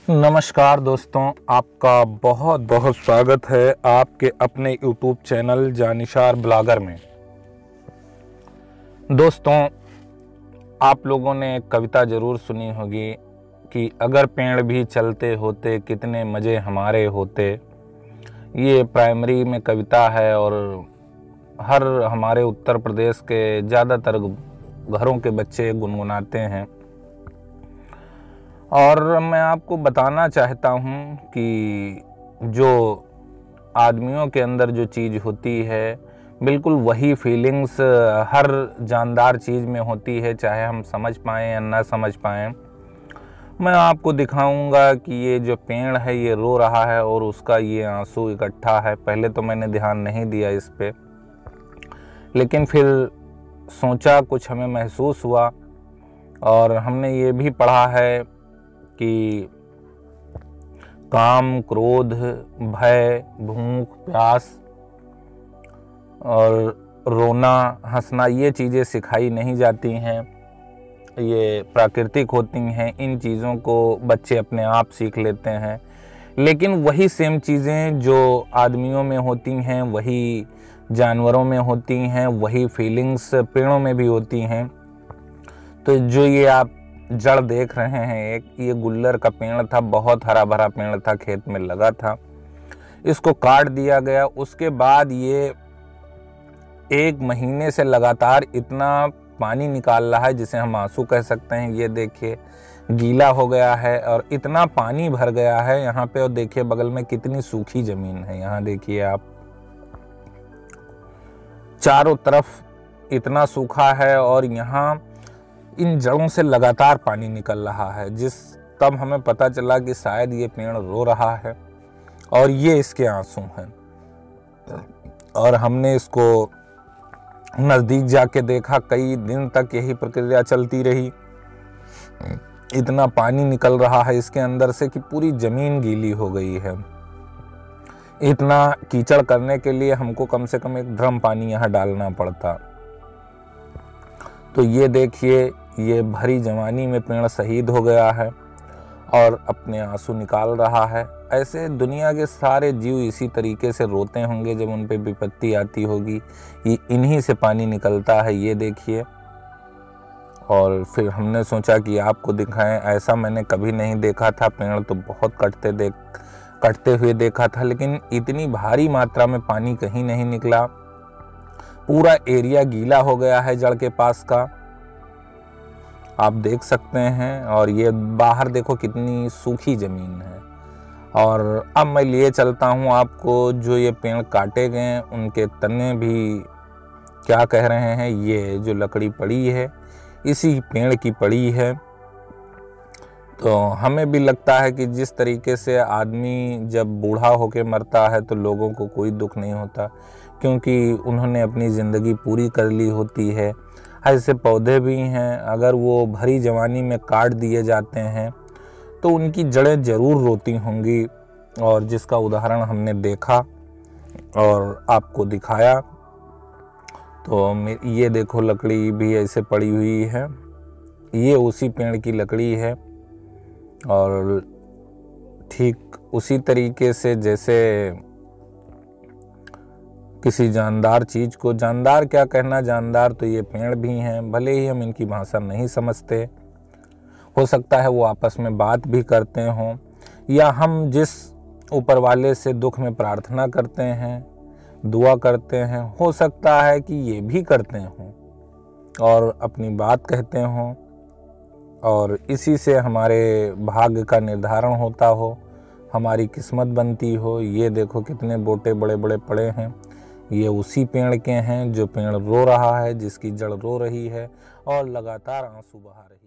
नमस्कार दोस्तों, आपका बहुत बहुत स्वागत है आपके अपने YouTube चैनल जानिशार ब्लॉगर में। दोस्तों, आप लोगों ने एक कविता ज़रूर सुनी होगी कि अगर पेड़ भी चलते होते कितने मज़े हमारे होते। ये प्राइमरी में कविता है और हर हमारे उत्तर प्रदेश के ज़्यादातर घरों के बच्चे गुनगुनाते हैं। और मैं आपको बताना चाहता हूँ कि जो आदमियों के अंदर जो चीज़ होती है, बिल्कुल वही फीलिंग्स हर जानदार चीज़ में होती है, चाहे हम समझ पाएँ या ना समझ पाएँ। मैं आपको दिखाऊंगा कि ये जो पेड़ है ये रो रहा है और उसका ये आंसू इकट्ठा है। पहले तो मैंने ध्यान नहीं दिया इस पे, लेकिन फिर सोचा, कुछ हमें महसूस हुआ और हमने ये भी पढ़ा है कि काम, क्रोध, भय, भूख, प्यास और रोना, हंसना ये चीज़ें सिखाई नहीं जाती हैं, ये प्राकृतिक होती हैं। इन चीज़ों को बच्चे अपने आप सीख लेते हैं, लेकिन वही सेम चीज़ें जो आदमियों में होती हैं वही जानवरों में होती हैं, वही फीलिंग्स पेड़ों में भी होती हैं। तो जो ये आप जड़ देख रहे हैं, एक ये गुल्लर का पेड़ था, बहुत हरा भरा पेड़ था, खेत में लगा था। इसको काट दिया गया। उसके बाद ये 1 महीने से लगातार इतना पानी निकाल रहा है जिसे हम आंसू कह सकते हैं। ये देखिए गीला हो गया है और इतना पानी भर गया है यहाँ पे। और देखिए बगल में कितनी सूखी जमीन है, यहाँ देखिए आप, चारों तरफ इतना सूखा है और यहाँ इन जड़ों से लगातार पानी निकल रहा है। तब हमें पता चला कि शायद ये पेड़ रो रहा है और ये इसके आंसू हैं। और हमने इसको नज़दीक जाके देखा, कई दिन तक यही प्रक्रिया चलती रही। इतना पानी निकल रहा है इसके अंदर से कि पूरी ज़मीन गीली हो गई है। इतना कीचड़ करने के लिए हमको कम से कम 1 ड्रम पानी यहाँ डालना पड़ता। तो ये देखिए, ये भरी जवानी में पेड़ शहीद हो गया है और अपने आंसू निकाल रहा है। ऐसे दुनिया के सारे जीव इसी तरीके से रोते होंगे जब उन पे विपत्ति आती होगी। ये इन्हीं से पानी निकलता है, ये देखिए। और फिर हमने सोचा कि आपको दिखाएं, ऐसा मैंने कभी नहीं देखा था। पेड़ तो बहुत कटते हुए देखा था, लेकिन इतनी भारी मात्रा में पानी कहीं नहीं निकला। पूरा एरिया गीला हो गया है जड़ के पास का, आप देख सकते हैं। और ये बाहर देखो कितनी सूखी ज़मीन है। और अब मैं लिए चलता हूँ आपको, जो ये पेड़ काटे गए उनके तने भी क्या कह रहे हैं। ये जो लकड़ी पड़ी है इसी पेड़ की पड़ी है। तो हमें भी लगता है कि जिस तरीके से आदमी जब बूढ़ा होकर मरता है तो लोगों को कोई दुख नहीं होता, क्योंकि उन्होंने अपनी ज़िंदगी पूरी कर ली होती है। ऐसे पौधे भी हैं, अगर वो भरी जवानी में काट दिए जाते हैं तो उनकी जड़ें ज़रूर रोती होंगी। और जिसका उदाहरण हमने देखा और आपको दिखाया। तो ये देखो लकड़ी भी ऐसे पड़ी हुई है, ये उसी पेड़ की लकड़ी है। और ठीक उसी तरीके से जैसे किसी जानदार चीज़ को, जानदार क्या कहना, जानदार तो ये पेड़ भी हैं, भले ही हम इनकी भाषा नहीं समझते। हो सकता है वो आपस में बात भी करते हों, या हम जिस ऊपर वाले से दुख में प्रार्थना करते हैं, दुआ करते हैं, हो सकता है कि ये भी करते हों और अपनी बात कहते हों। और इसी से हमारे भाग्य का निर्धारण होता हो, हमारी किस्मत बनती हो। ये देखो कितने बोटे बड़े बड़े पड़े हैं, ये उसी पेड़ के हैं जो पेड़ रो रहा है, जिसकी जड़ रो रही है और लगातार आंसू बहा रही है।